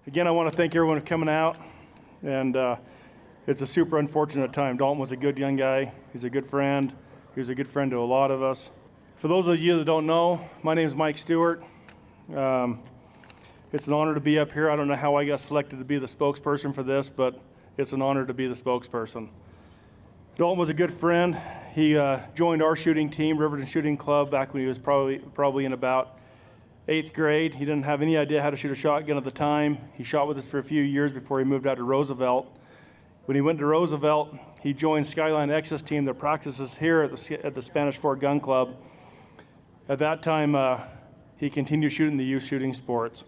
Again, I want to thank everyone for coming out, and it's a super unfortunate time. Dalton was a good young guy. He's a good friend. He was a good friend to a lot of us. For those of you that don't know, my name is Mike Stewart. It's an honor to be up here. I don't know how I got selected to be the spokesperson for this, but it's an honor to be the spokesperson. Dalton was a good friend. He joined our shooting team, Riverton Shooting Club, back when he was probably in about 8th grade. He didn't have any idea how to shoot a shotgun at the time. He shot with us for a few years before he moved out to Roosevelt. When he went to Roosevelt, he joined Skyline X's team that practices here at the Spanish Fort Gun Club. At that time, he continued shooting the youth shooting sports.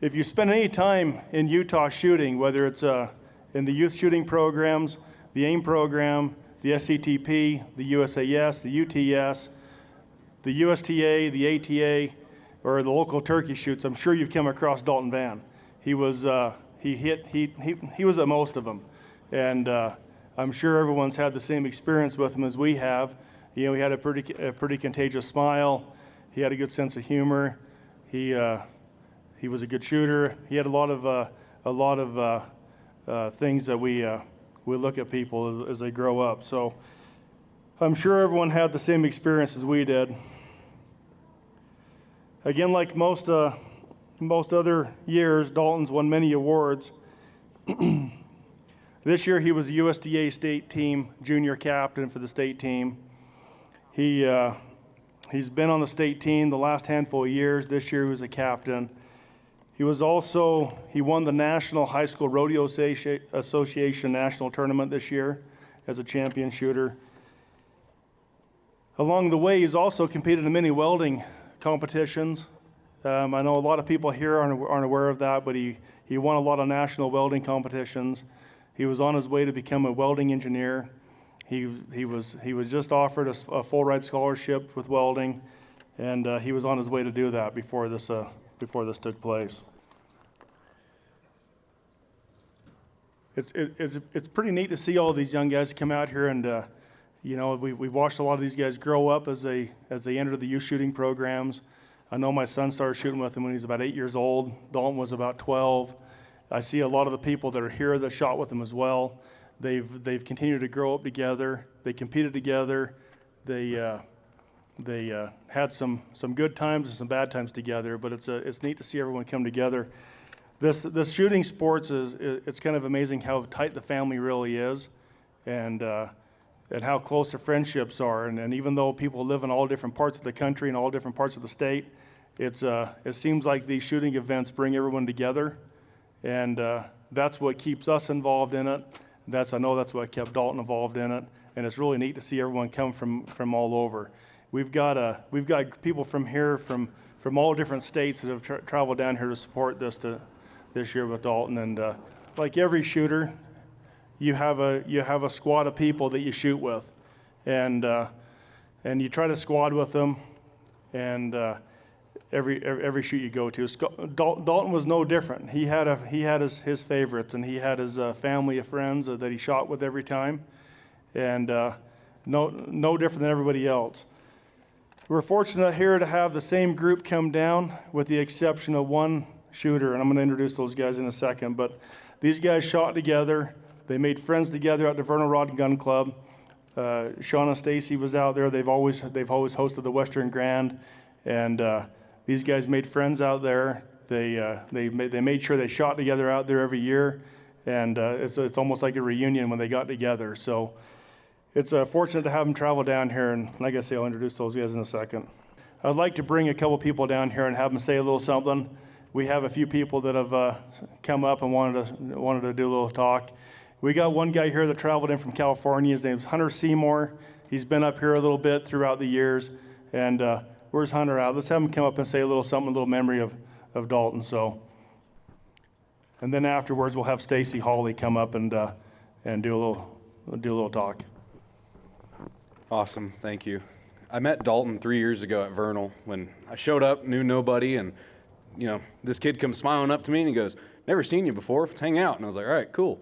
If you spend any time in Utah shooting, whether it's in the youth shooting programs, the AIM program, the SCTP, the USAS, the UTS, the USTA, the ATA, or the local turkey shoots, I'm sure you've come across Dalton Van. He was he was at most of them, and I'm sure everyone's had the same experience with him as we have. You know, he had a pretty contagious smile. He had a good sense of humor. He was a good shooter. He had a lot of things that we look at people as they grow up. So I'm sure everyone had the same experience as we did. Again, like most other years, Dalton's won many awards. This year he was a USDA state team junior captain for the state team. He's been on the state team the last handful of years. This year he was a captain. He won the National High School Rodeo Association National Tournament this year as a champion shooter. Along the way, he's also competed in many welding competitions. I know a lot of people here aren't aware of that, but he won a lot of national welding competitions. He was on his way to become a welding engineer. He was just offered a full ride scholarship with welding, and he was on his way to do that before this took place. It's pretty neat to see all these young guys come out here, and you know, we watched a lot of these guys grow up as they entered the youth shooting programs. I know my son started shooting with him when he was about 8 years old. Dalton was about 12. I see a lot of the people that are here that shot with him as well. They've continued to grow up together. They competed together. They had some good times and some bad times together. But it's neat to see everyone come together. This shooting sports it's kind of amazing how tight the family really is, and how close the friendships are. And even though people live in all different parts of the country and all different parts of the state, it seems like these shooting events bring everyone together, and that's what keeps us involved in it. I know that's what kept Dalton involved in it, and it's really neat to see everyone come from all over. We've got people from here, from all different states that have traveled down here to support this year with Dalton. And like every shooter, you have a squad of people that you shoot with, and you try to squad with them, and every shoot you go to. Dalton was no different. He had his favorites, and he had his family of friends that he shot with every time, and no different than everybody else. We're fortunate here to have the same group come down, with the exception of one shooter, and I'm going to introduce those guys in a second. But these guys shot together. They made friends together at the Vernal Rod and Gun Club. Sean and Stacy was out there. They've always hosted the Western Grand, and these guys made friends out there. They made sure they shot together out there every year, and it's almost like a reunion when they got together. So it's fortunate to have them travel down here, and like I say, I'll introduce those guys in a second. I'd like to bring a couple people down here and have them say a little something. We have a few people that have come up and wanted to do a little talk. We got one guy here that traveled in from California. His name's Hunter Seymour. He's been up here a little bit throughout the years. And where's Hunter at? Let's have him come up and say a little something, a little memory of Dalton. So, and then afterwards we'll have Stacy Hawley come up and do a little talk. Awesome, thank you. I met Dalton 3 years ago at Vernal when I showed up, knew nobody, and you know, this kid comes smiling up to me and he goes, "Never seen you before, let's hang out." And I was like, "All right, cool."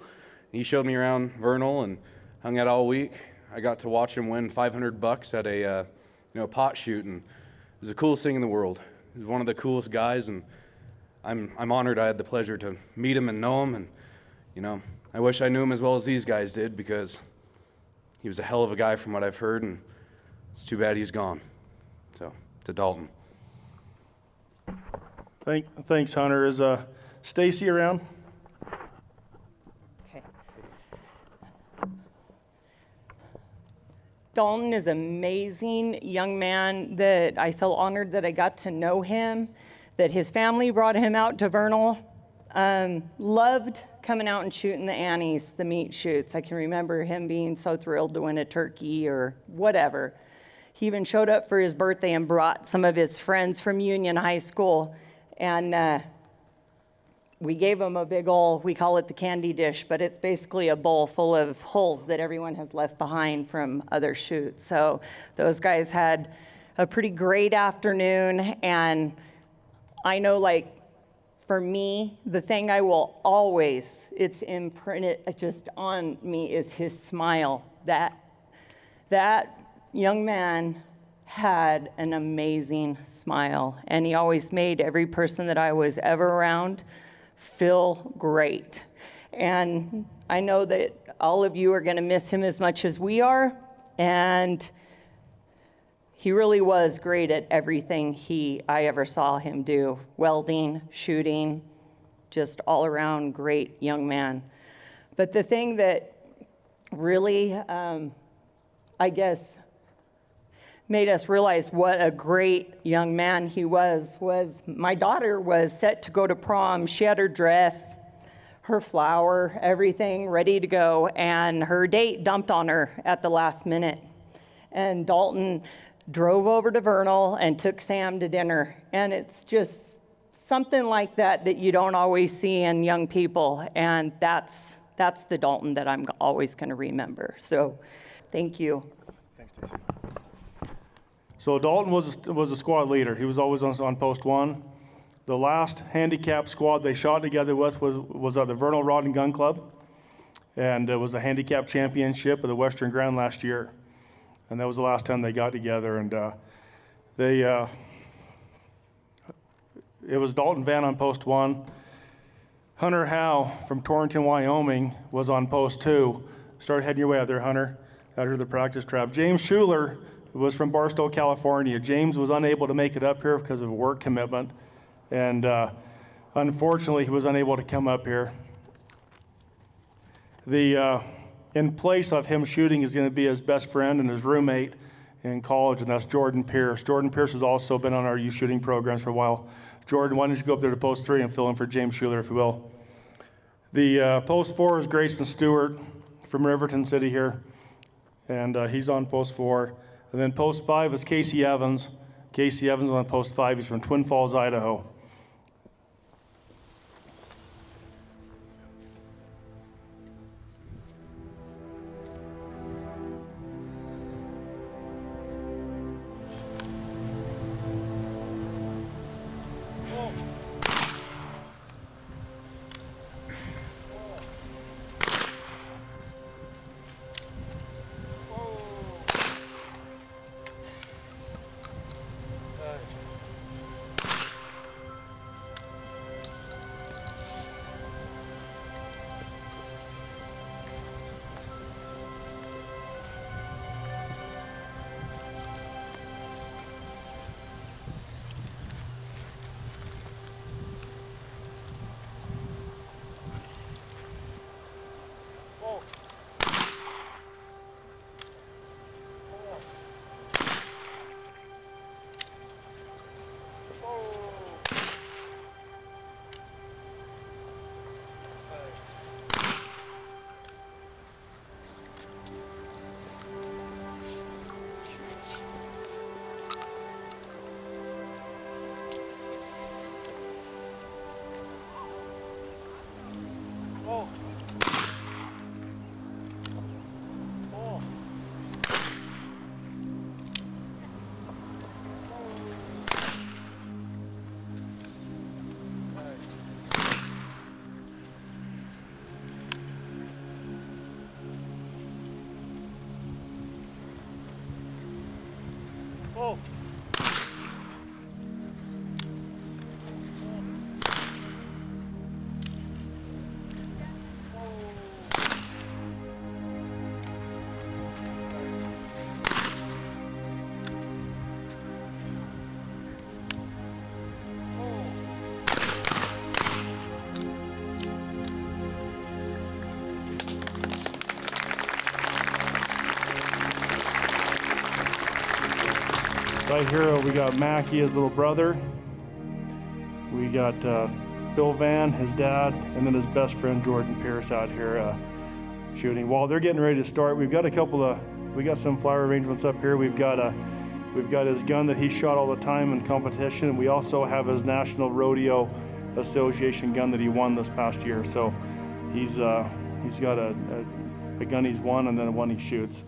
And he showed me around Vernal and hung out all week. I got to watch him win $500 at a pot shoot, and it was the coolest thing in the world. He was one of the coolest guys, and I'm honored I had the pleasure to meet him and know him, and you know, I wish I knew him as well as these guys did, because he was a hell of a guy from what I've heard, and it's too bad he's gone. So, to Dalton. Thanks, Hunter. Is Stacy around? Okay. Dalton is an amazing young man that I feel honored that I got to know him, that his family brought him out to Vernal. Loved coming out and shooting the Annies, the meat shoots. I can remember him being so thrilled to win a turkey or whatever. He even showed up for his birthday and brought some of his friends from Union High School. And we gave him a big old, we call it the candy dish, but it's basically a bowl full of holes that everyone has left behind from other shoots. So those guys had a pretty great afternoon. And I know, like, for me, the thing I will always, it's imprinted just on me, is his smile. That young man had an amazing smile, and he always made every person that I was ever around feel great. And I know that all of you are going to miss him as much as we are, and he really was great at everything I ever saw him do. Welding, shooting, just all around great young man. But the thing that really, I guess, made us realize what a great young man he was my daughter was set to go to prom. She had her dress, her flower, everything ready to go, and her date dumped on her at the last minute. And Dalton drove over to Vernal and took Sam to dinner. And it's just something like that you don't always see in young people. And that's the Dalton that I'm always going to remember. So thank you. Thanks, Stacy. So Dalton was a squad leader. He was always on post one. The last handicap squad they shot together with was at the Vernal Rod and Gun Club. And it was a handicap championship of the Western Grand last year. And that was the last time they got together. And it was Dalton Van on post one. Hunter Howe from Torrington, Wyoming was on post two. Start heading your way out there, Hunter, out here to the practice trap. James Schuler was from Barstow, California. James was unable to make it up here because of a work commitment. And unfortunately, he was unable to come up here. In place of him shooting is going to be his best friend and his roommate in college, and that's Jordan Pierce. Jordan Pierce has also been on our youth shooting programs for a while. Jordan, why don't you go up there to post three and fill in for James Schuler, if you will. The post four is Grayson Stewart from Riverton City here, and he's on post four. And then post five is Casey Evans. Casey Evans on post five. He's from Twin Falls, Idaho. side here, we got Mackie, his little brother. We got Bill Van, his dad, and then his best friend Jordan Pierce out here shooting. While they're getting ready to start, we got some flower arrangements up here. We've got his gun that he shot all the time in competition, and we also have his National Rodeo Association gun that he won this past year. So he's got a gun he's won and then one he shoots.